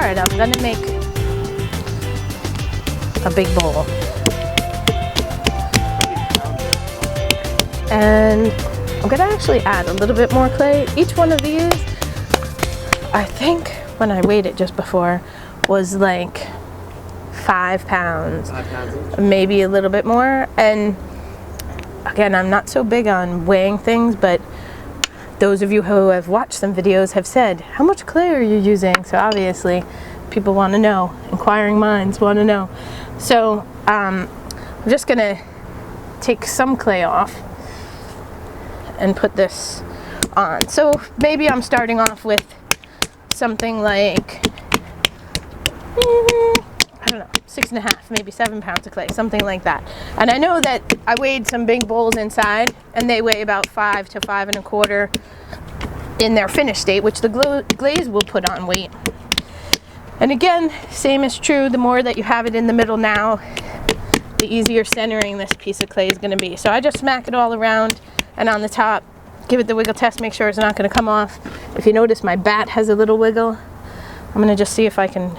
Alright, I'm gonna make a big bowl. And I'm gonna actually add a little bit more clay. Each one of these, I think when I weighed it just before, was like 5 pounds. 5 pounds each? Maybe a little bit more. And again, I'm not so big on weighing things, but those of you who have watched some videos have said, how much clay are you using? So obviously people want to know, inquiring minds want to know. So I'm just gonna take some clay off and put this on. So maybe I'm starting off with something like, I don't know, 6.5, maybe 7 pounds of clay, something like that. And I know that I weighed some big bowls inside, and they weigh about 5 to 5.25 in their finished state, which the glaze will put on weight. And again, same is true, the more that you have it in the middle now, the easier centering this piece of clay is going to be. So I just smack it all around and on the top, give it the wiggle test, make sure it's not going to come off. If you notice, my bat has a little wiggle. I'm going to just see if I can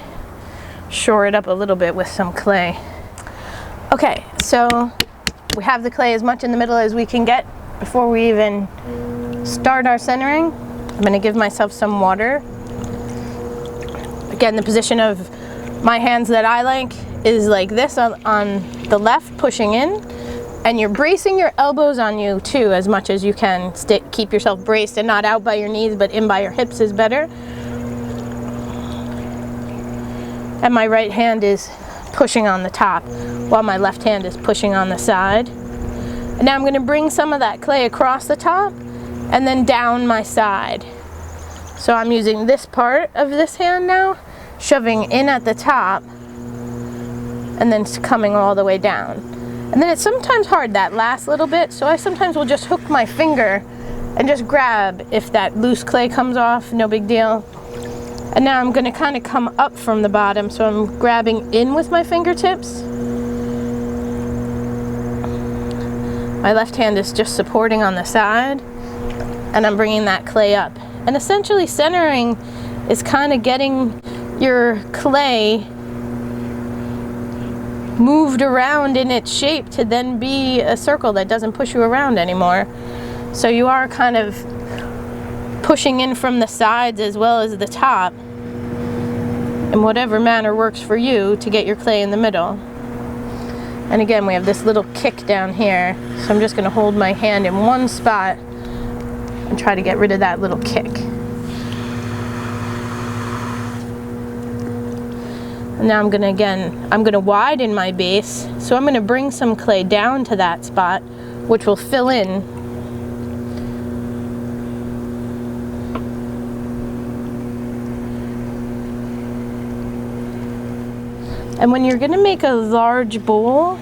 shore it up a little bit with some clay. Okay, so we have the clay as much in the middle as we can get before we even start our centering. I'm going to give myself some water. Again, the position of my hands that I like is like this on the left, pushing in, and you're bracing your elbows on you too as much as you can. Keep yourself braced and not out by your knees, but in by your hips is better. And my right hand is pushing on the top while my left hand is pushing on the side. And now I'm going to bring some of that clay across the top and then down my side. So I'm using this part of this hand now, shoving in at the top and then coming all the way down. And then it's sometimes hard, that last little bit, so I sometimes will just hook my finger and just grab. If that loose clay comes off, no big deal. And now I'm going to kind of come up from the bottom, so I'm grabbing in with my fingertips. My left hand is just supporting on the side, and I'm bringing that clay up. And essentially centering is kind of getting your clay moved around in its shape to then be a circle that doesn't push you around anymore. So you are kind of pushing in from the sides as well as the top in whatever manner works for you to get your clay in the middle. And again, we have this little kick down here, so I'm just going to hold my hand in one spot and try to get rid of that little kick. And now I'm going to widen my base, so I'm going to bring some clay down to that spot, which will fill in. And when you're going to make a large bowl,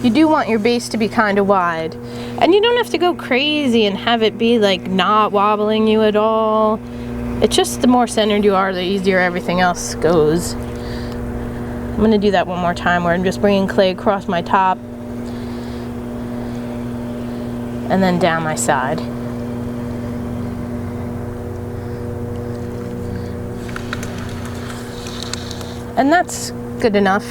you do want your base to be kind of wide. And you don't have to go crazy and have it be like not wobbling you at all. It's just the more centered you are, the easier everything else goes. I'm going to do that one more time where I'm just bringing clay across my top and then down my side. And that's good enough.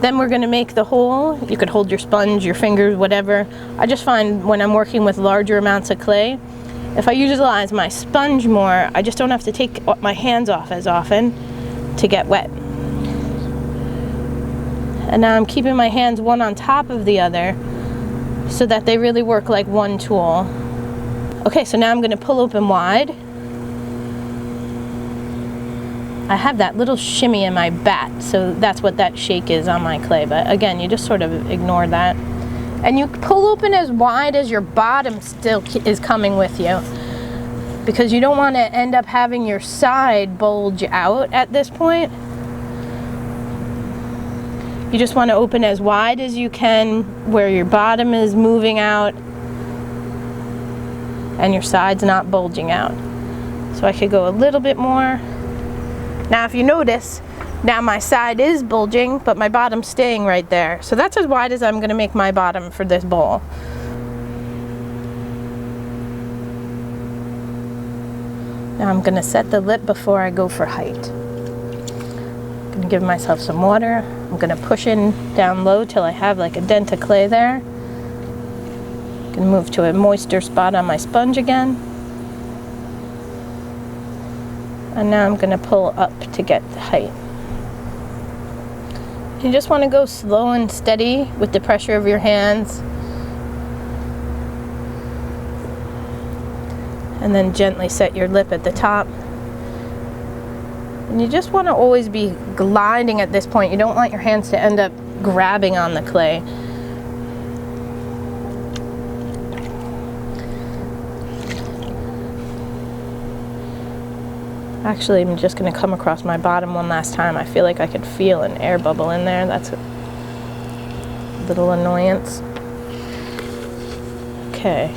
Then we're going to make the hole. You could hold your sponge, your fingers, whatever. I just find when I'm working with larger amounts of clay, if I utilize my sponge more, I just don't have to take my hands off as often to get wet. And now I'm keeping my hands one on top of the other so that they really work like one tool. Okay, so now I'm going to pull open wide. I have that little shimmy in my bat, so that's what that shake is on my clay. But again, you just sort of ignore that. And you pull open as wide as your bottom still is coming with you, because you don't want to end up having your side bulge out at this point. You just want to open as wide as you can where your bottom is moving out and your side's not bulging out. So I could go a little bit more. Now if you notice, now my side is bulging, but my bottom's staying right there. So that's as wide as I'm going to make my bottom for this bowl. Now I'm gonna set the lip before I go for height. I'm gonna give myself some water. I'm gonna push in down low till I have like a dent of clay there. Gonna move to a moister spot on my sponge again. And now I'm gonna pull up to get the height. You just wanna go slow and steady with the pressure of your hands. And then gently set your lip at the top. And you just wanna always be gliding at this point. You don't want your hands to end up grabbing on the clay. Actually, I'm just going to come across my bottom one last time. I feel like I could feel an air bubble in there. That's a little annoyance. Okay.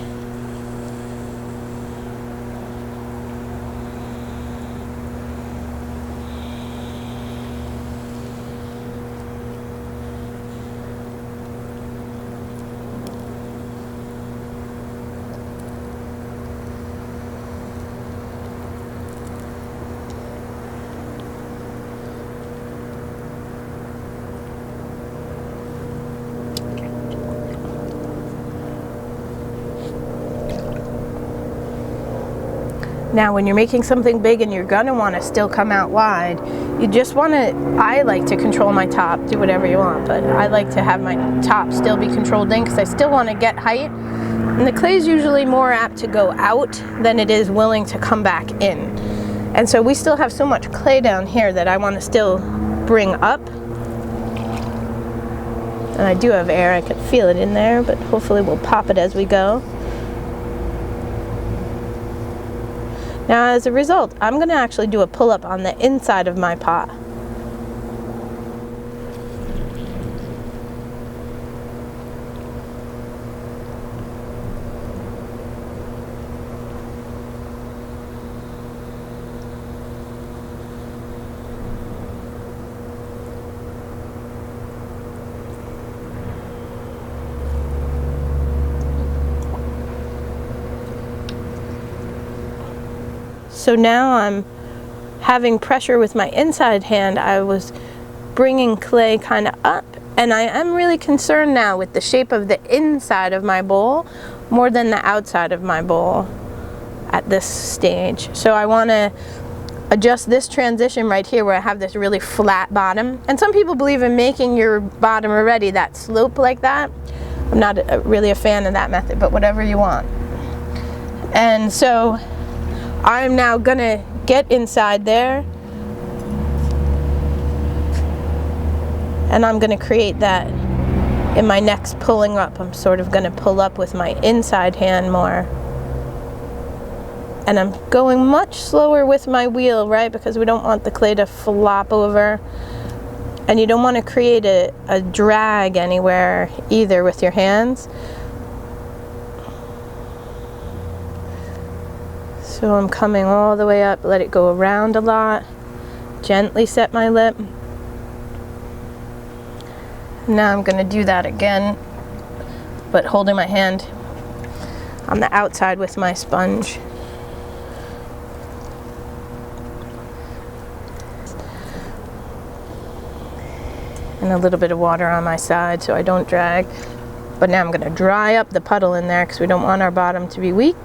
Now when you're making something big and you're gonna want to still come out wide, you just want to, I like to control my top, do whatever you want, but I like to have my top still be controlled in because I still want to get height. And the clay is usually more apt to go out than it is willing to come back in. And so we still have so much clay down here that I want to still bring up. And I do have air, I could feel it in there, but hopefully we'll pop it as we go. Now as a result, I'm going to actually do a pull-up on the inside of my pot. So now I'm having pressure with my inside hand. I was bringing clay kind of up, and I am really concerned now with the shape of the inside of my bowl more than the outside of my bowl at this stage. So I want to adjust this transition right here where I have this really flat bottom. And some people believe in making your bottom already that slope like that. I'm not really a fan of that method, but whatever you want. And so I'm now gonna get inside there, and I'm gonna create that in my next pulling up. I'm sort of gonna pull up with my inside hand more. And I'm going much slower with my wheel, right? Because we don't want the clay to flop over. And you don't want to create a drag anywhere either with your hands. So I'm coming all the way up, let it go around a lot, gently set my lip. Now I'm going to do that again, but holding my hand on the outside with my sponge. And a little bit of water on my side so I don't drag. But now I'm going to dry up the puddle in there because we don't want our bottom to be weak.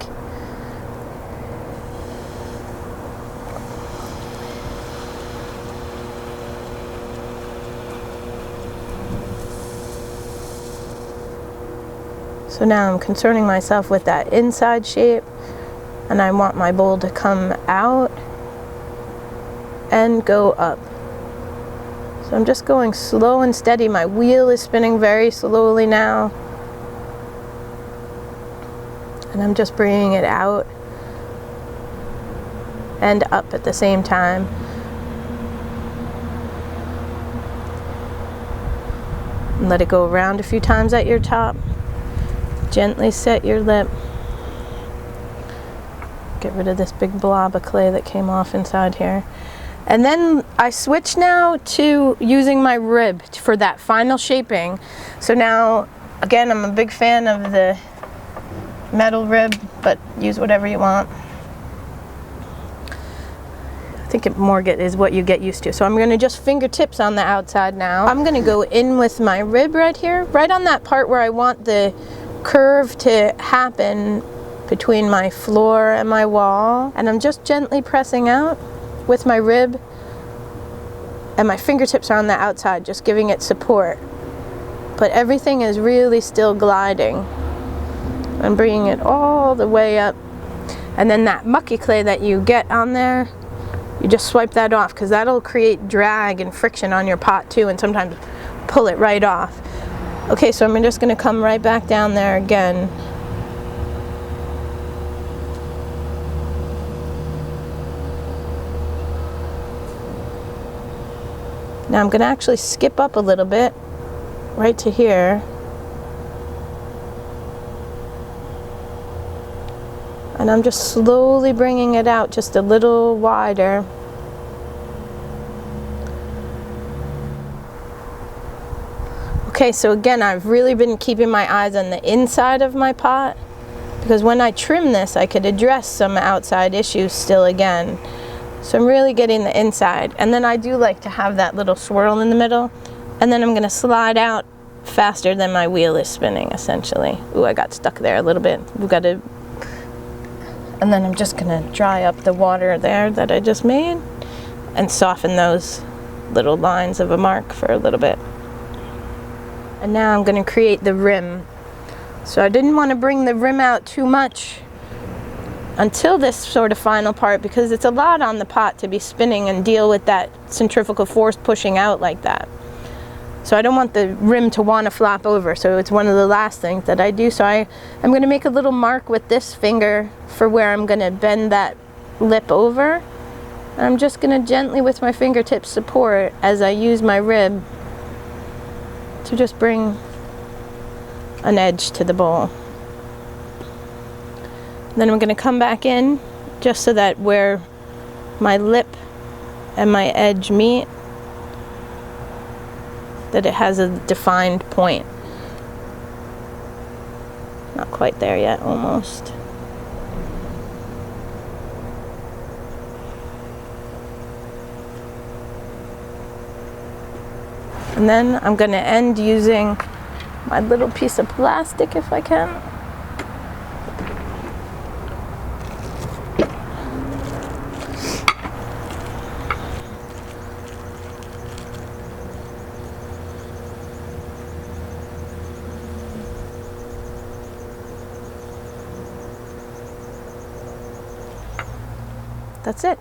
So now I'm concerning myself with that inside shape, and I want my bowl to come out and go up. So I'm just going slow and steady. My wheel is spinning very slowly now. And I'm just bringing it out and up at the same time. And let it go around a few times at your top. Gently set your lip. Get rid of this big blob of clay that came off inside here. And then I switch now to using my rib for that final shaping. So now, again, I'm a big fan of the metal rib, but use whatever you want. I think it more is what you get used to. So I'm going to just fingertips on the outside now. I'm going to go in with my rib right here, right on that part where I want the curve to happen between my floor and my wall. And I'm just gently pressing out with my rib, and my fingertips are on the outside, just giving it support. But everything is really still gliding. I'm bringing it all the way up. And then that mucky clay that you get on there, you just swipe that off, because that'll create drag and friction on your pot too, and sometimes pull it right off. Okay, so I'm just going to come right back down there again. Now I'm going to actually skip up a little bit, right to here. And I'm just slowly bringing it out just a little wider. Okay, so again, I've really been keeping my eyes on the inside of my pot, because when I trim this, I could address some outside issues still again. So I'm really getting the inside. And then I do like to have that little swirl in the middle. And then I'm going to slide out faster than my wheel is spinning, essentially. Ooh, I got stuck there a little bit. We've got to... And then I'm just going to dry up the water there that I just made and soften those little lines of a mark for a little bit. And now I'm going to create the rim. So I didn't want to bring the rim out too much until this sort of final part, because it's a lot on the pot to be spinning and deal with that centrifugal force pushing out like that. So I don't want the rim to want to flop over, so it's one of the last things that I do. So I'm going to make a little mark with this finger for where I'm going to bend that lip over. And I'm just going to gently with my fingertips support as I use my rib to just bring an edge to the bowl. Then I'm going to come back in just so that where my lip and my edge meet, that it has a defined point. Not quite there yet, almost. And then I'm going to end using my little piece of plastic if I can. That's it.